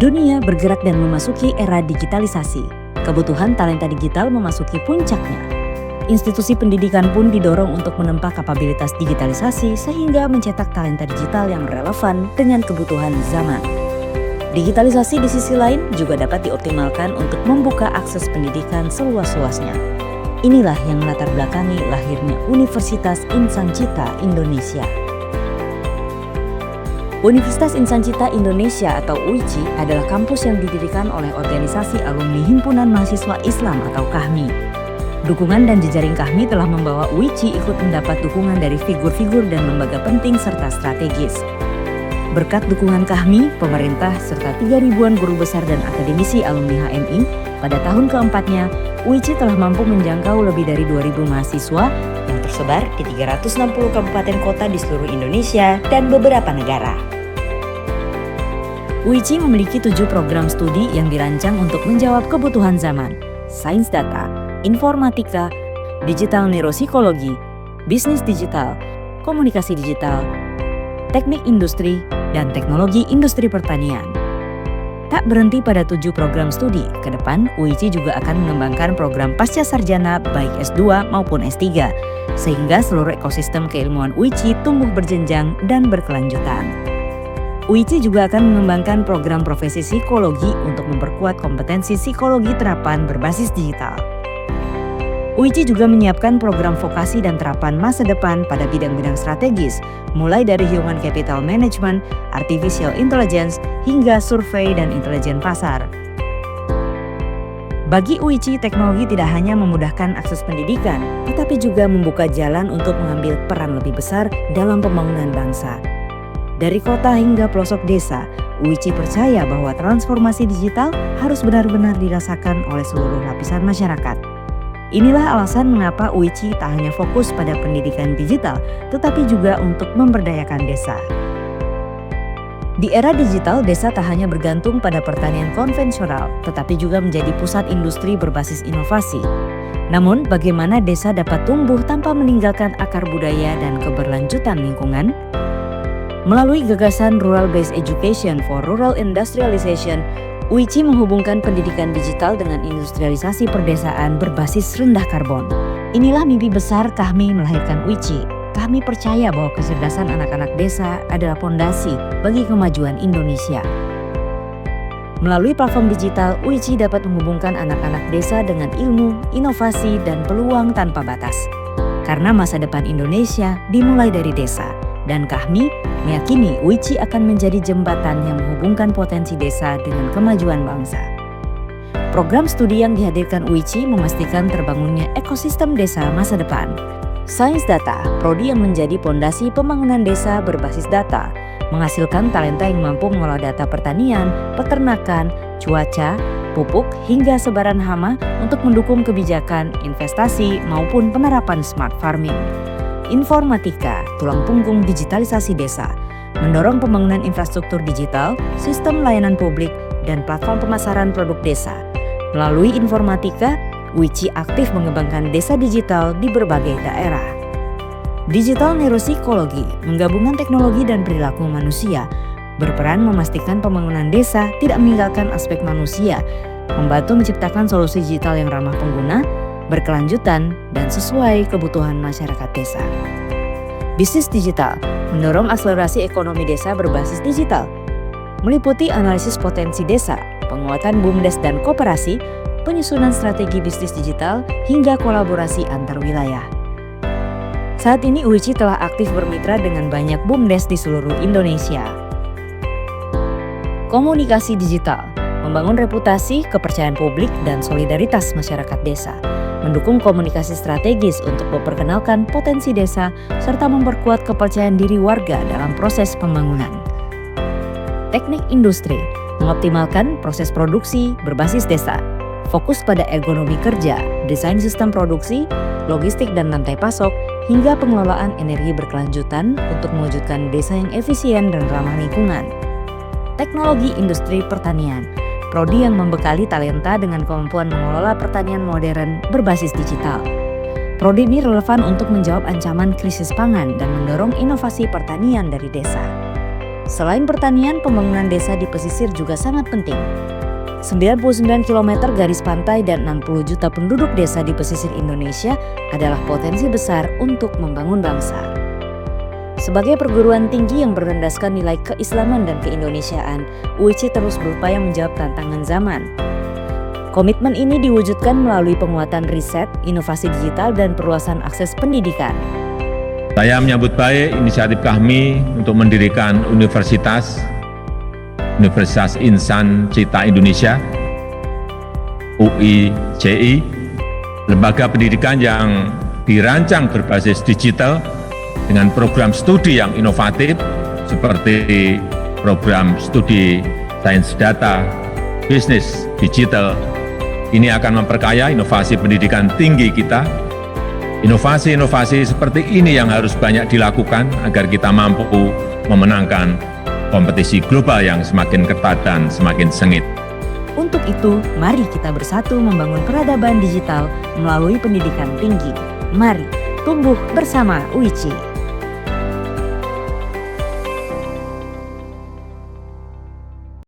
Dunia bergerak dan memasuki era digitalisasi. Kebutuhan talenta digital memasuki puncaknya. Institusi pendidikan pun didorong untuk menempa kapabilitas digitalisasi sehingga mencetak talenta digital yang relevan dengan kebutuhan zaman. Digitalisasi di sisi lain juga dapat dioptimalkan untuk membuka akses pendidikan seluas-luasnya. Inilah yang melatar belakangi lahirnya Universitas Insan Cita Indonesia. Universitas Insan Cita Indonesia atau UICI adalah kampus yang didirikan oleh Organisasi Alumni Himpunan Mahasiswa Islam atau KAHMI. Dukungan dan jejaring KAHMI telah membawa UICI ikut mendapat dukungan dari figur-figur dan lembaga penting serta strategis. Berkat dukungan KAHMI, pemerintah, serta 3.000-an guru besar dan akademisi alumni HMI, pada tahun keempatnya, UICI telah mampu menjangkau lebih dari 2.000 mahasiswa yang tersebar di 360 kabupaten kota di seluruh Indonesia dan beberapa negara. UICI memiliki 7 program studi yang dirancang untuk menjawab kebutuhan zaman: sains data, informatika, digital neuropsikologi, bisnis digital, komunikasi digital, teknik industri, dan teknologi industri pertanian. Tak berhenti pada 7 program studi, ke depan UICI juga akan mengembangkan program pasca sarjana baik S2 maupun S3, sehingga seluruh ekosistem keilmuan UICI tumbuh berjenjang dan berkelanjutan. UICI juga akan mengembangkan program profesi psikologi untuk memperkuat kompetensi psikologi terapan berbasis digital. UICI juga menyiapkan program vokasi dan terapan masa depan pada bidang-bidang strategis, mulai dari human capital management, artificial intelligence, hingga survei dan intelijen pasar. Bagi UICI, teknologi tidak hanya memudahkan akses pendidikan, tetapi juga membuka jalan untuk mengambil peran lebih besar dalam pembangunan bangsa. Dari kota hingga pelosok desa, UICI percaya bahwa transformasi digital harus benar-benar dirasakan oleh seluruh lapisan masyarakat. Inilah alasan mengapa UICI tak hanya fokus pada pendidikan digital, tetapi juga untuk memberdayakan desa. Di era digital, desa tak hanya bergantung pada pertanian konvensional, tetapi juga menjadi pusat industri berbasis inovasi. Namun, bagaimana desa dapat tumbuh tanpa meninggalkan akar budaya dan keberlanjutan lingkungan? Melalui gagasan Rural Based Education for Rural Industrialization, UICI menghubungkan pendidikan digital dengan industrialisasi perdesaan berbasis rendah karbon. Inilah mimpi besar KAHMI melahirkan UICI. KAHMI percaya bahwa kecerdasan anak-anak desa adalah fondasi bagi kemajuan Indonesia. Melalui platform digital, UICI dapat menghubungkan anak-anak desa dengan ilmu, inovasi, dan peluang tanpa batas. Karena masa depan Indonesia dimulai dari desa, dan KAHMI meyakini UICI akan menjadi jembatan yang menghubungkan potensi desa dengan kemajuan bangsa. Program studi yang dihadirkan UICI memastikan terbangunnya ekosistem desa masa depan. Sains data, prodi yang menjadi pondasi pembangunan desa berbasis data, menghasilkan talenta yang mampu mengolah data pertanian, peternakan, cuaca, pupuk, hingga sebaran hama untuk mendukung kebijakan, investasi, maupun penerapan smart farming. Informatika, tulang punggung digitalisasi desa, mendorong pembangunan infrastruktur digital, sistem layanan publik, dan platform pemasaran produk desa. Melalui informatika, UICI aktif mengembangkan desa digital di berbagai daerah. Digital neuropsikologi, menggabungkan teknologi dan perilaku manusia, berperan memastikan pembangunan desa tidak meninggalkan aspek manusia, membantu menciptakan solusi digital yang ramah pengguna, berkelanjutan, dan sesuai kebutuhan masyarakat desa. Bisnis digital, mendorong akselerasi ekonomi desa berbasis digital, meliputi analisis potensi desa, penguatan BUMDes dan koperasi, penyusunan strategi bisnis digital, hingga kolaborasi antar wilayah. Saat ini UICI telah aktif bermitra dengan banyak BUMDes di seluruh Indonesia. Komunikasi digital, membangun reputasi, kepercayaan publik, dan solidaritas masyarakat desa, mendukung komunikasi strategis untuk memperkenalkan potensi desa, serta memperkuat kepercayaan diri warga dalam proses pembangunan. Teknik industri, mengoptimalkan proses produksi berbasis desa, fokus pada ergonomi kerja, desain sistem produksi, logistik dan rantai pasok, hingga pengelolaan energi berkelanjutan untuk mewujudkan desa yang efisien dan ramah lingkungan. Teknologi industri pertanian, prodi yang membekali talenta dengan kemampuan mengelola pertanian modern berbasis digital. Prodi ini relevan untuk menjawab ancaman krisis pangan dan mendorong inovasi pertanian dari desa. Selain pertanian, pembangunan desa di pesisir juga sangat penting. 99 km garis pantai dan 60 juta penduduk desa di pesisir Indonesia adalah potensi besar untuk membangun bangsa. Sebagai perguruan tinggi yang berlandaskan nilai keislaman dan keindonesiaan, UIC terus berupaya menjawab tantangan zaman. Komitmen ini diwujudkan melalui penguatan riset, inovasi digital, dan perluasan akses pendidikan. Saya menyambut baik inisiatif kami untuk mendirikan Universitas Insan Cita Indonesia, UICI, lembaga pendidikan yang dirancang berbasis digital dengan program studi yang inovatif seperti program studi sains data, bisnis digital. Ini akan memperkaya inovasi pendidikan tinggi kita. Inovasi-inovasi seperti ini yang harus banyak dilakukan agar kita mampu memenangkan kompetisi global yang semakin ketat dan semakin sengit. Untuk itu, mari kita bersatu membangun peradaban digital melalui pendidikan tinggi. Mari tumbuh bersama UIC.